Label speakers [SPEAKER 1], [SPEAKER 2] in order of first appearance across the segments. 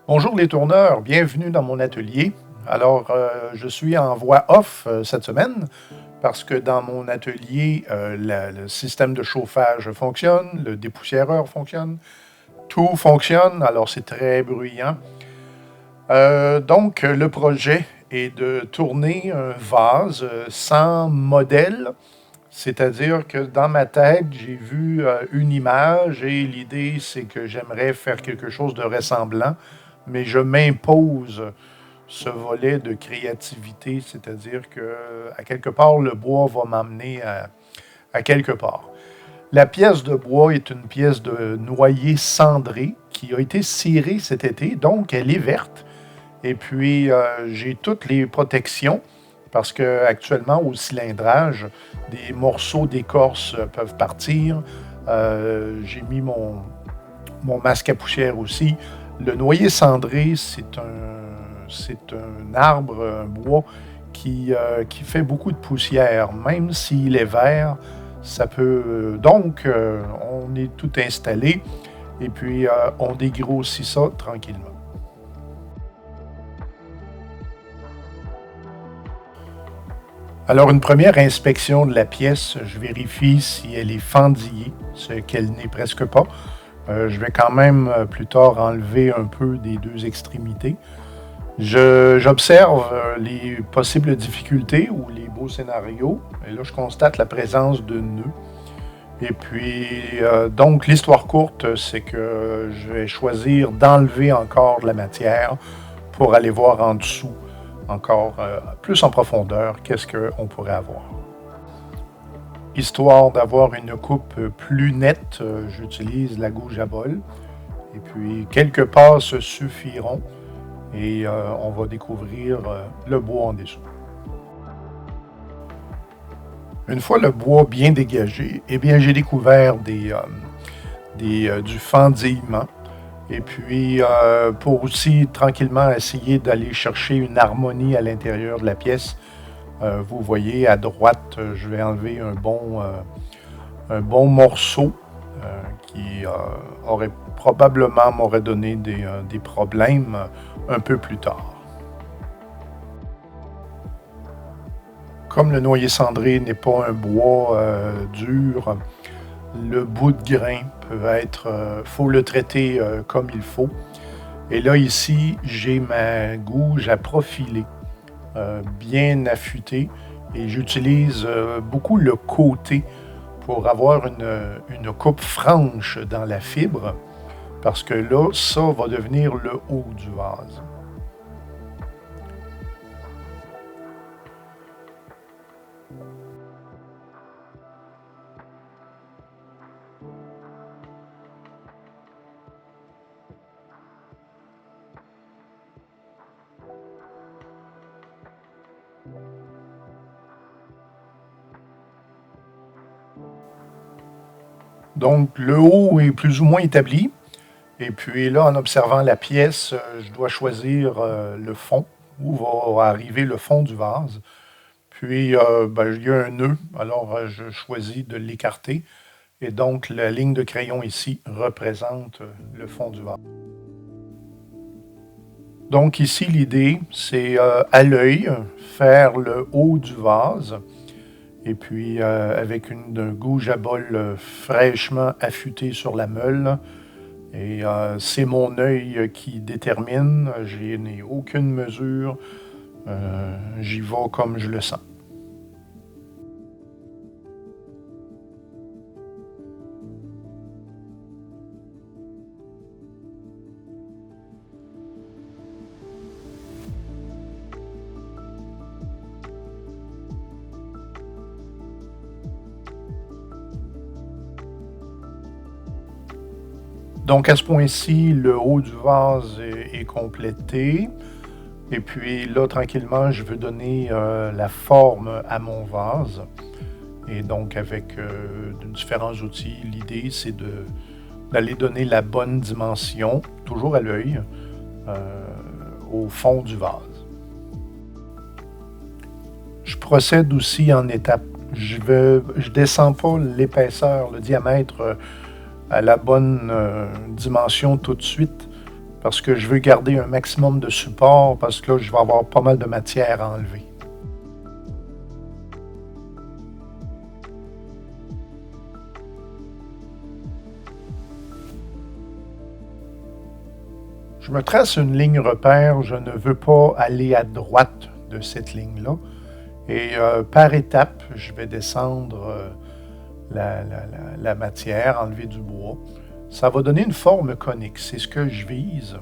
[SPEAKER 1] Bonjour les tourneurs, bienvenue dans mon atelier. Alors, je suis en voix off cette semaine parce que dans mon atelier, le système de chauffage fonctionne, le dépoussiéreur fonctionne, tout fonctionne, alors c'est très bruyant. Donc, le projet est de tourner un vase sans modèle, c'est-à-dire que dans ma tête, j'ai vu une image et l'idée, c'est que j'aimerais faire quelque chose de ressemblant, mais je m'impose ce volet de créativité, c'est-à-dire que, à quelque part, le bois va m'amener à quelque part. La pièce de bois est une pièce de noyer cendré qui a été cirée cet été, donc elle est verte. Et puis, j'ai toutes les protections parce qu'actuellement, au cilindrage, des morceaux d'écorce peuvent partir. J'ai mis mon masque à poussière aussi. Le noyer cendré, c'est un arbre, un bois qui fait beaucoup de poussière. Même s'il est vert, ça peut... Donc, on est tout installé et puis on dégrossit ça tranquillement. Alors, une première inspection de la pièce, je vérifie si elle est fendillée, ce qu'elle n'est presque pas. Je vais quand même plus tard enlever un peu des deux extrémités. J'observe les possibles difficultés ou les beaux scénarios. Et là, je constate la présence de nœuds. Et puis, donc, l'histoire courte, c'est que je vais choisir d'enlever encore de la matière pour aller voir en dessous, encore plus en profondeur, qu'est-ce qu'on pourrait avoir. Histoire d'avoir une coupe plus nette, j'utilise la gouge à bol. Et puis, quelques passes suffiront. Et on va découvrir le bois en dessous. Une fois le bois bien dégagé, eh bien, j'ai découvert du fendillement. Et puis, pour aussi tranquillement essayer d'aller chercher une harmonie à l'intérieur de la pièce, vous voyez à droite, je vais enlever un bon morceau qui probablement m'aurait donné des problèmes un peu plus tard. Comme le noyer cendré n'est pas un bois dur, le bout de grain peut être... faut le traiter comme il faut. Et là, ici, j'ai ma gouge à profiler, bien affûtée, et j'utilise beaucoup le côté pour avoir une coupe franche dans la fibre, parce que là, ça va devenir le haut du vase. Donc, le haut est plus ou moins établi. Et puis là, en observant la pièce, je dois choisir le fond, où va arriver le fond du vase. Puis, il y a un nœud, alors je choisis de l'écarter. Et donc, la ligne de crayon ici représente le fond du vase. Donc ici, l'idée, c'est à l'œil, faire le haut du vase. Et puis, avec une gouge à bol fraîchement affûtée sur la meule. Et c'est mon œil qui détermine. Je n'ai aucune mesure. J'y vais comme je le sens. Donc à ce point-ci, le haut du vase est complété. Et puis là, tranquillement, je veux donner la forme à mon vase. Et donc avec différents outils, l'idée c'est d'aller donner la bonne dimension, toujours à l'œil, au fond du vase. Je procède aussi en étapes. Je descends pas l'épaisseur, le diamètre à la bonne dimension tout de suite. parce que je veux garder un maximum de support, parce que là, je vais avoir pas mal de matière à enlever. Je me trace une ligne repère, je ne veux pas aller à droite de cette ligne-là. Et par étapes, je vais descendre la matière, enlever du bois. Ça va donner une forme conique. C'est ce que je vise.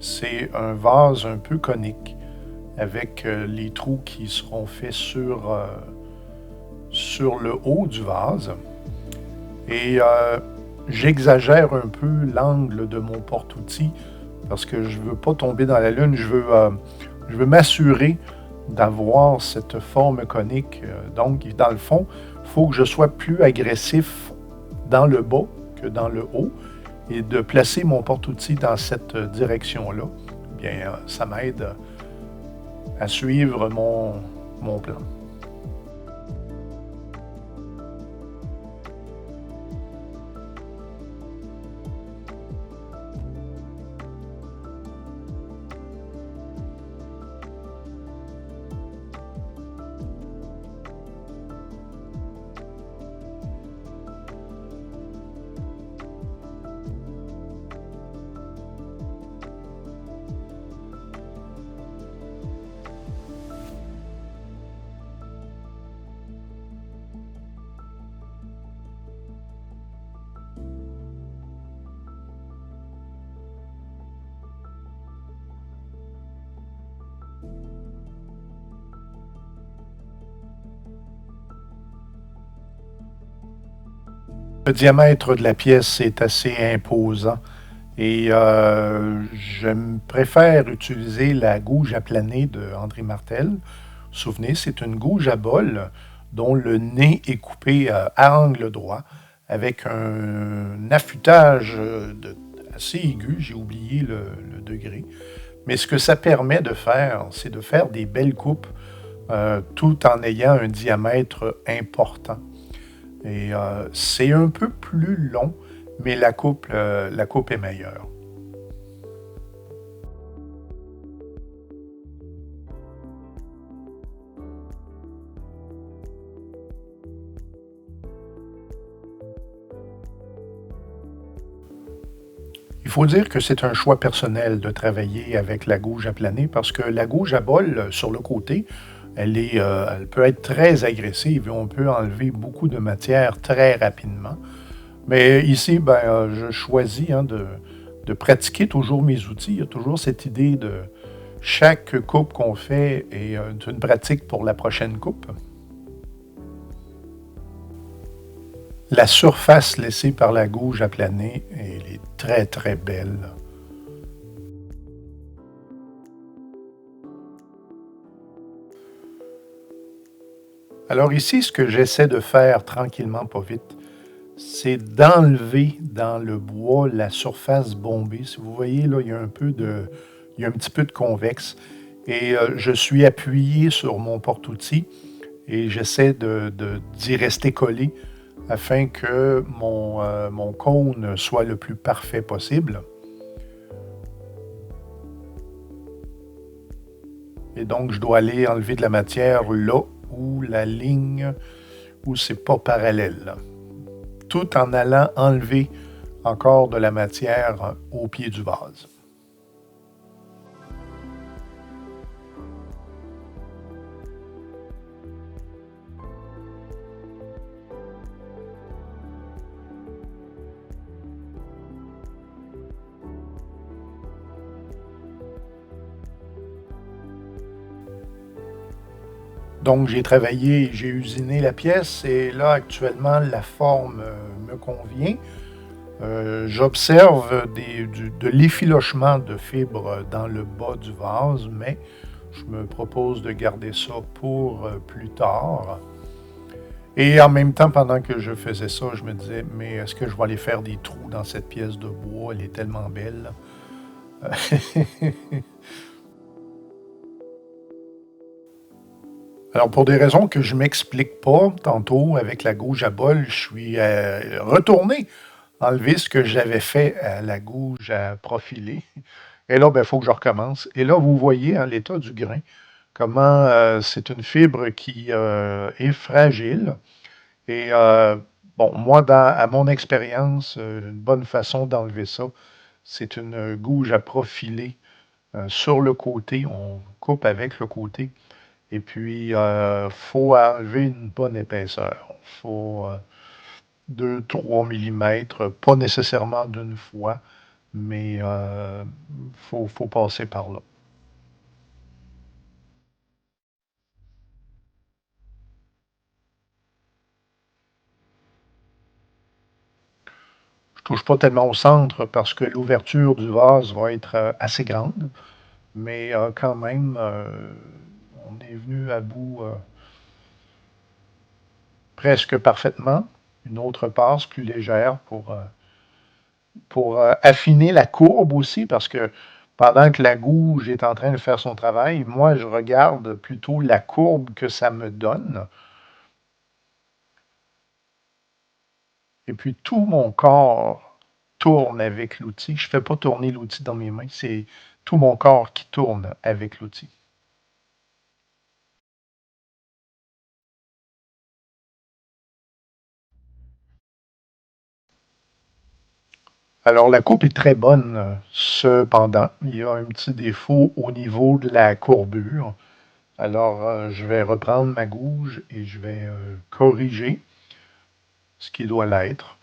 [SPEAKER 1] C'est un vase un peu conique avec les trous qui seront faits sur le haut du vase. Et j'exagère un peu l'angle de mon porte-outils parce que je ne veux pas tomber dans la lune. Je veux m'assurer d'avoir cette forme conique. Donc, dans le fond, il faut que je sois plus agressif dans le bas que dans le haut et de placer mon porte-outils dans cette direction-là. Bien, ça m'aide à suivre mon plan. Le diamètre de la pièce est assez imposant et je préfère utiliser la gouge aplanée de André Martel. Souvenez, c'est une gouge à bol dont le nez est coupé à angle droit avec un affûtage assez aigu, j'ai oublié le degré. Mais ce que ça permet de faire, c'est de faire des belles coupes tout en ayant un diamètre important. Et c'est un peu plus long, mais la coupe est meilleure. Il faut dire que c'est un choix personnel de travailler avec la gouge aplanée parce que la gouge à bol sur le côté, elle peut être très agressive et on peut enlever beaucoup de matière très rapidement. Mais ici, ben, je choisis de pratiquer toujours mes outils. Il y a toujours cette idée de chaque coupe qu'on fait est une pratique pour la prochaine coupe. La surface laissée par la gouge aplanée, elle est très très belle. Alors ici, ce que j'essaie de faire tranquillement, pas vite, c'est d'enlever dans le bois la surface bombée. Si vous voyez, là, il y a un petit peu de convexe. Et je suis appuyé sur mon porte-outils et j'essaie d'y rester collé afin que mon cône soit le plus parfait possible. Et donc, je dois aller enlever de la matière là où la ligne, où c'est pas parallèle. Tout en allant enlever encore de la matière au pied du vase. Donc, j'ai travaillé, j'ai usiné la pièce et là, actuellement, la forme me convient. J'observe de l'effilochement de fibres dans le bas du vase, mais je me propose de garder ça pour plus tard. Et en même temps, pendant que je faisais ça, je me disais, mais est-ce que je vais aller faire des trous dans cette pièce de bois? Elle est tellement belle. Alors, pour des raisons que je ne m'explique pas, tantôt, avec la gauge à bol, je suis retourné enlever ce que j'avais fait à la gouge à profiler. Et là, il faut que je recommence. Et là, vous voyez hein, l'état du grain, comment c'est une fibre qui est fragile. Et bon, moi, à mon expérience, une bonne façon d'enlever ça, c'est une gouge à profiler sur le côté. On coupe avec le côté. Et puis, il faut enlever une bonne épaisseur. Il faut 2-3 millimètres, pas nécessairement d'une fois, mais faut passer par là. Je touche pas tellement au centre parce que l'ouverture du vase va être assez grande, mais quand même, on est venu à bout presque parfaitement. Une autre passe plus légère pour affiner la courbe aussi, parce que pendant que la gouge est en train de faire son travail, moi, je regarde plutôt la courbe que ça me donne. Et puis, tout mon corps tourne avec l'outil. Je ne fais pas tourner l'outil dans mes mains, c'est tout mon corps qui tourne avec l'outil. Alors, la coupe est très bonne, cependant, il y a un petit défaut au niveau de la courbure. Alors, je vais reprendre ma gouge et je vais corriger ce qui doit l'être.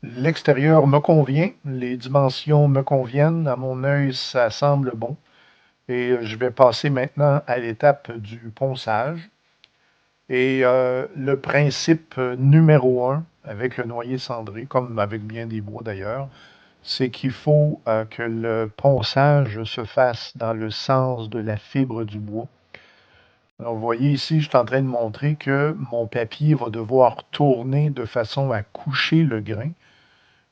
[SPEAKER 1] L'extérieur me convient, les dimensions me conviennent, à mon œil, ça semble bon. Et je vais passer maintenant à l'étape du ponçage. Et le principe numéro un avec le noyer cendré, comme avec bien des bois d'ailleurs, c'est qu'il faut que le ponçage se fasse dans le sens de la fibre du bois. Alors, vous voyez ici, je suis en train de montrer que mon papier va devoir tourner de façon à coucher le grain.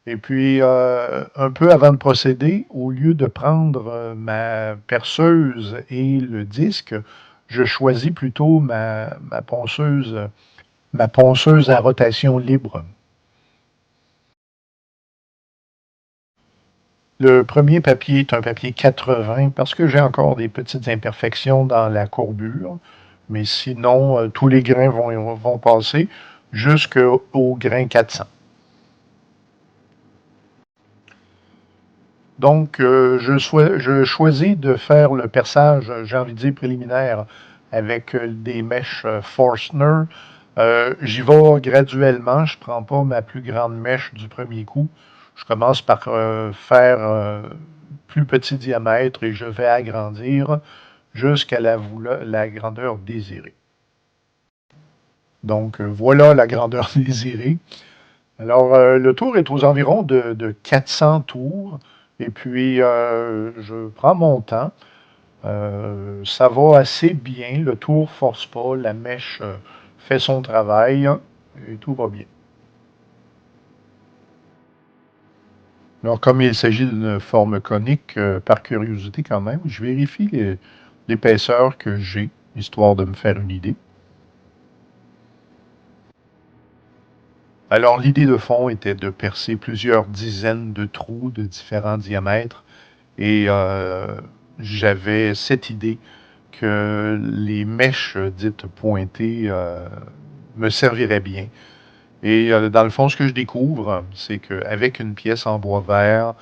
[SPEAKER 1] Et puis, un peu avant de procéder, au lieu de prendre ma perceuse et le disque, je choisis plutôt ma ponceuse à rotation libre. Le premier papier est un papier 80 parce que j'ai encore des petites imperfections dans la courbure, mais sinon, tous les grains vont passer jusqu'au grain 400. Donc, je choisis de faire le perçage, j'ai envie de dire préliminaire, avec des mèches Forstner. J'y vais graduellement, je ne prends pas ma plus grande mèche du premier coup. Je commence par faire plus petit diamètre et je vais agrandir jusqu'à la grandeur désirée. Donc, voilà la grandeur désirée. Alors, le tour est aux environs de 400 tours. Et puis, je prends mon temps. Ça va assez bien. Le tour force pas. La mèche fait son travail. Et tout va bien. Alors, comme il s'agit d'une forme conique, par curiosité quand même, je vérifie l'épaisseur que j'ai, histoire de me faire une idée. Alors, l'idée de fond était de percer plusieurs dizaines de trous de différents diamètres. Et j'avais cette idée que les mèches dites pointées me serviraient bien. Et dans le fond, ce que je découvre, c'est qu'avec une pièce en bois vert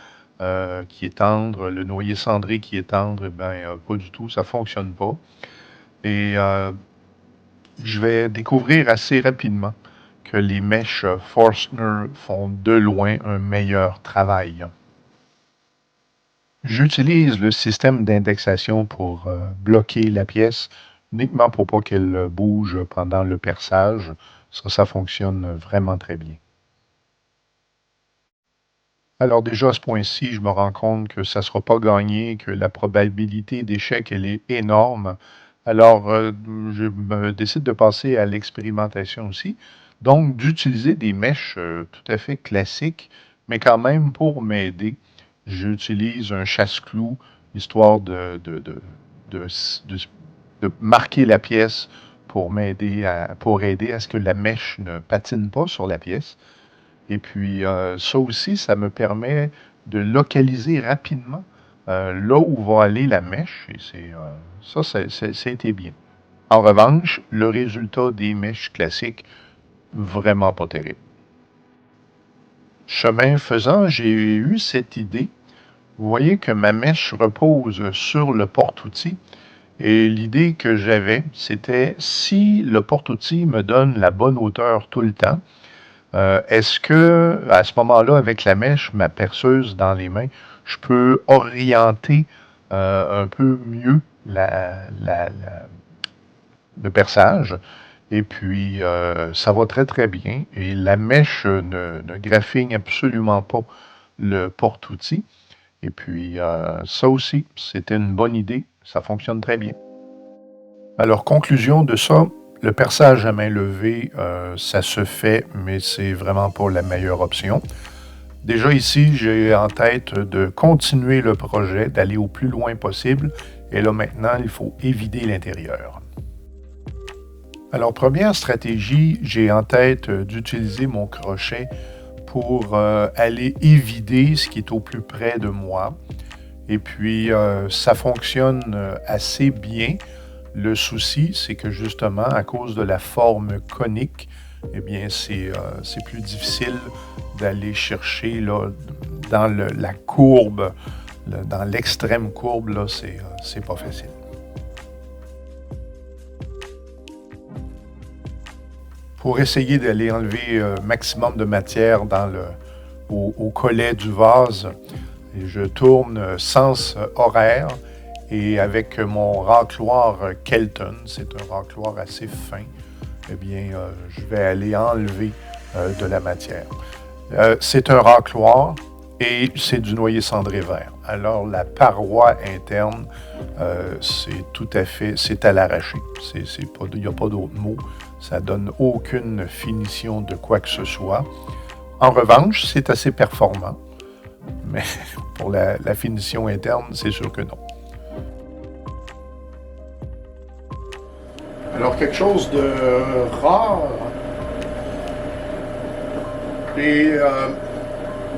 [SPEAKER 1] qui est tendre, le noyer cendré qui est tendre, eh ben, pas du tout, ça fonctionne pas. Et je vais découvrir assez rapidement que les mèches Forstner font de loin un meilleur travail. J'utilise le système d'indexation pour bloquer la pièce, uniquement pour pas qu'elle bouge pendant le perçage. Ça fonctionne vraiment très bien. Alors déjà, à ce point-ci, je me rends compte que ça ne sera pas gagné, que la probabilité d'échec, elle est énorme. Alors, je me décide de passer à l'expérimentation aussi. Donc, d'utiliser des mèches tout à fait classiques, mais quand même pour m'aider, j'utilise un chasse-clou, histoire de, de- de marquer la pièce pour aider à ce que la mèche ne patine pas sur la pièce. Et puis, ça aussi, ça me permet de localiser rapidement là où va aller la mèche. Et ça a été bien. En revanche, le résultat des mèches classiques, vraiment pas terrible. Chemin faisant, j'ai eu cette idée. Vous voyez que ma mèche repose sur le porte-outil. Et l'idée que j'avais, c'était si le porte-outil me donne la bonne hauteur tout le temps, est-ce que, à ce moment-là, avec la mèche, ma perceuse dans les mains, je peux orienter un peu mieux le perçage? Et puis, ça va très très bien. Et la mèche ne graffigne absolument pas le porte-outil. Et puis, ça aussi, c'était une bonne idée. Ça fonctionne très bien. Alors, conclusion de ça, le perçage à main levée, ça se fait, mais c'est vraiment pas la meilleure option. Déjà ici, j'ai en tête de continuer le projet, d'aller au plus loin possible. Et là maintenant, il faut évider l'intérieur. Alors, première stratégie, j'ai en tête d'utiliser mon crochet pour aller évider ce qui est au plus près de moi. Et puis, ça fonctionne assez bien. Le souci, c'est que justement, à cause de la forme conique, eh bien, c'est plus difficile d'aller chercher là, dans la courbe, dans l'extrême courbe, là, c'est pas facile. Pour essayer d'aller enlever maximum de matière au collet du vase, je tourne sens horaire et avec mon racloir Kelton, c'est un racloir assez fin, eh bien, je vais aller enlever de la matière. C'est un racloir et c'est du noyer cendré vert. Alors, la paroi interne, c'est tout à fait, c'est à l'arraché. Il n'y a pas d'autre mot. Ça donne aucune finition de quoi que ce soit. En revanche, c'est assez performant. Mais pour la finition interne, c'est sûr que non. Alors, quelque chose de rare et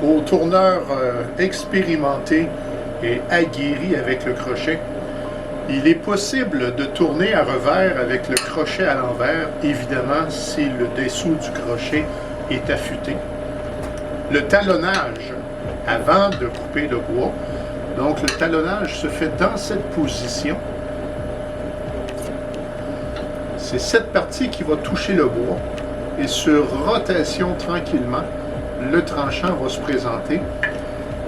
[SPEAKER 1] aux tourneurs expérimentés et aguerris avec le crochet, il est possible de tourner à revers avec le crochet à l'envers, évidemment si le dessous du crochet est affûté. Le talonnage avant de couper le bois, donc le talonnage se fait dans cette position. C'est cette partie qui va toucher le bois et sur rotation tranquillement, le tranchant va se présenter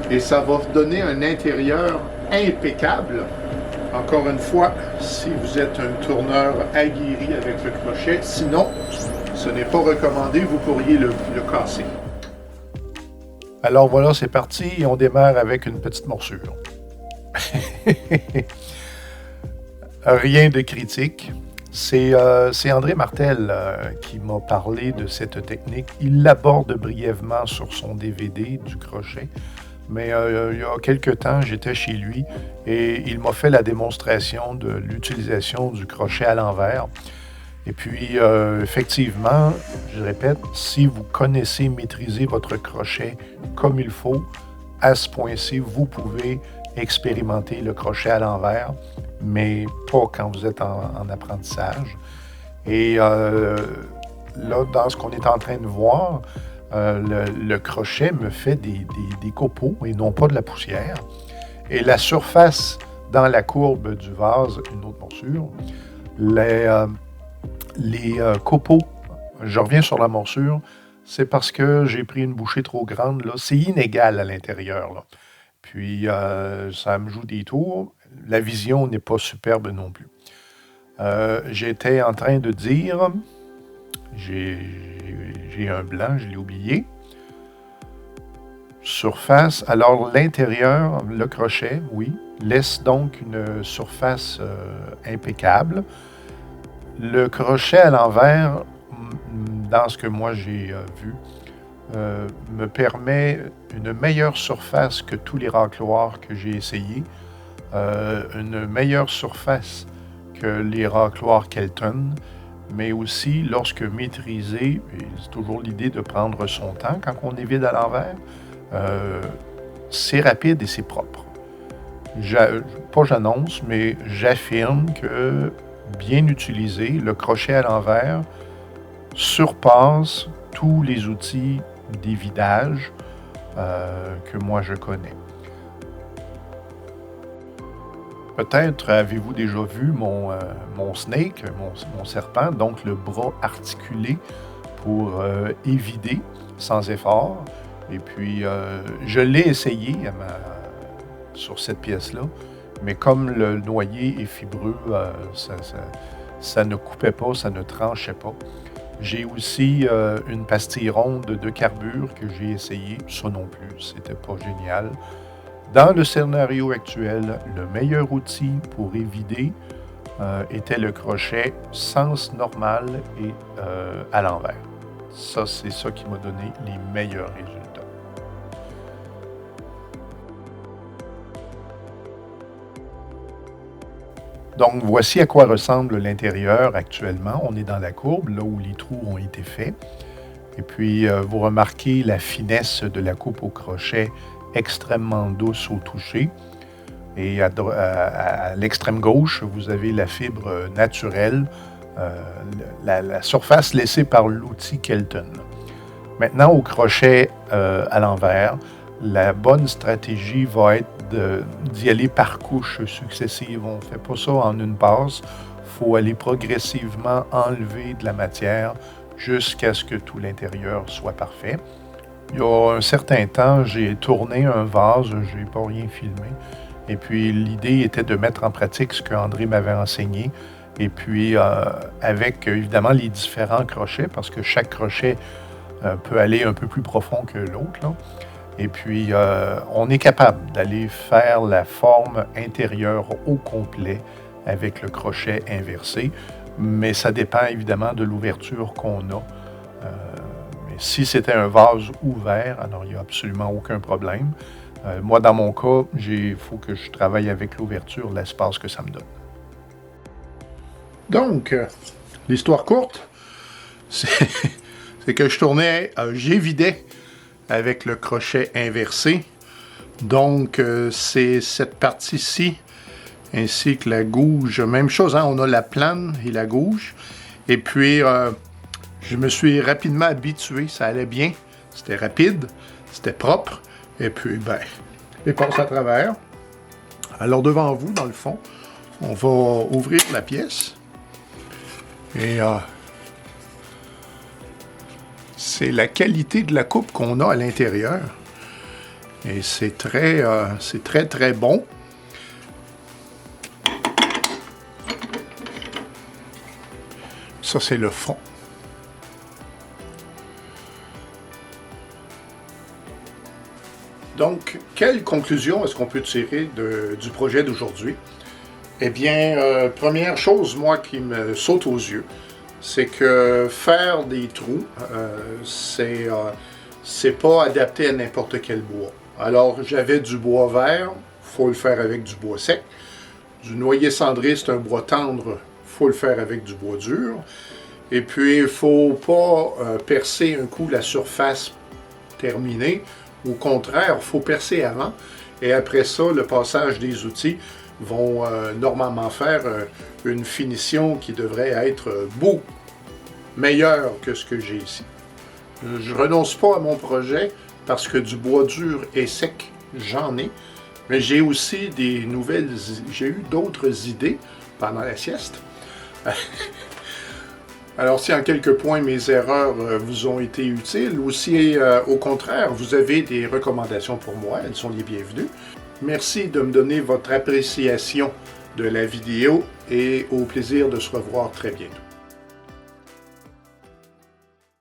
[SPEAKER 1] et ça va donner un intérieur impeccable. Encore une fois, si vous êtes un tourneur aguerri avec le crochet, sinon, ce n'est pas recommandé, vous pourriez le casser. Alors voilà, c'est parti et on démarre avec une petite morsure. Rien de critique. C'est André Martel qui m'a parlé de cette technique. Il l'aborde brièvement sur son DVD du crochet, mais il y a quelque temps, j'étais chez lui et il m'a fait la démonstration de l'utilisation du crochet à l'envers. Et puis, effectivement, je répète, si vous connaissez maîtriser votre crochet comme il faut, à ce point-ci, vous pouvez expérimenter le crochet à l'envers, mais pas quand vous êtes en apprentissage. Et là, dans ce qu'on est en train de voir, le crochet me fait des copeaux et non pas de la poussière. Et la surface dans la courbe du vase, une autre morsure, les copeaux, je reviens sur la morsure, c'est parce que j'ai pris une bouchée trop grande, là. C'est inégal à l'intérieur, là. Puis, ça me joue des tours. La vision n'est pas superbe non plus. J'étais en train de dire, j'ai un blanc, je l'ai oublié. surface. Alors, l'intérieur, le crochet, oui, laisse donc une surface impeccable. Le crochet à l'envers, dans ce que moi j'ai vu, me permet une meilleure surface que tous les racloirs que j'ai essayés, une meilleure surface que les racloirs Kelton, mais aussi lorsque maîtrisé, et c'est toujours l'idée de prendre son temps quand on est vide à l'envers, c'est rapide et c'est propre. Pas j'annonce, mais j'affirme que bien utilisé, le crochet à l'envers surpasse tous les outils d'évidage que moi je connais. Peut-être avez-vous déjà vu mon snake, mon serpent, donc le bras articulé pour évider sans effort. Et puis, je l'ai essayé sur cette pièce-là, mais comme le noyer est fibreux, ça ne coupait pas, ça ne tranchait pas. J'ai aussi une pastille ronde de carbure que j'ai essayé, ça non plus, c'était pas génial. Dans le scénario actuel, le meilleur outil pour évider était le crochet sens normal et à l'envers. Ça, c'est ça qui m'a donné les meilleurs résultats. Donc, voici à quoi ressemble l'intérieur actuellement. On est dans la courbe, là où les trous ont été faits. Et puis, vous remarquez la finesse de la coupe au crochet extrêmement douce au toucher. Et à l'extrême gauche, vous avez la fibre naturelle, la surface laissée par l'outil Kelton. Maintenant, au crochet à l'envers, la bonne stratégie va être d'y aller par couches successives. On ne fait pas ça en une passe. Il faut aller progressivement enlever de la matière jusqu'à ce que tout l'intérieur soit parfait. Il y a un certain temps, j'ai tourné un vase, je n'ai pas rien filmé. Et puis, l'idée était de mettre en pratique ce qu'André m'avait enseigné. Et puis, avec évidemment les différents crochets, parce que chaque crochet peut aller un peu plus profond que l'autre, là. Et puis, on est capable d'aller faire la forme intérieure au complet avec le crochet inversé. Mais ça dépend évidemment de l'ouverture qu'on a. Si c'était un vase ouvert, alors il n'y a absolument aucun problème. Moi, dans mon cas, il faut que je travaille avec l'ouverture, l'espace que ça me donne. Donc, l'histoire courte, c'est que je tournais, j'évidais avec le crochet inversé. Donc, c'est cette partie-ci, ainsi que la gouge. Même chose, hein, on a la plane et la gouge. Et puis, je me suis rapidement habitué, ça allait bien, c'était rapide, c'était propre, et puis, il passe à travers. Alors, devant vous, dans le fond, on va ouvrir la pièce, et c'est la qualité de la coupe qu'on a à l'intérieur, et c'est très, très bon. Ça, c'est le fond. Donc, quelle conclusion est-ce qu'on peut tirer du projet d'aujourd'hui? Eh bien, première chose, moi, qui me saute aux yeux, c'est que faire des trous, c'est pas adapté à n'importe quel bois. Alors, j'avais du bois vert, il faut le faire avec du bois sec. Du noyer cendré, c'est un bois tendre, il faut le faire avec du bois dur. Et puis, il ne faut pas percer un coup la surface terminée. Au contraire, il faut percer avant. Et après ça, le passage des outils vont normalement faire une finition qui devrait être beaucoup meilleure que ce que j'ai ici. Je ne renonce pas à mon projet parce que du bois dur et sec, j'en ai. Mais j'ai aussi j'ai eu d'autres idées pendant la sieste. Alors, si en quelques points mes erreurs vous ont été utiles, ou si au contraire vous avez des recommandations pour moi, elles sont les bienvenues. Merci de me donner votre appréciation de la vidéo et au plaisir de se revoir très bientôt.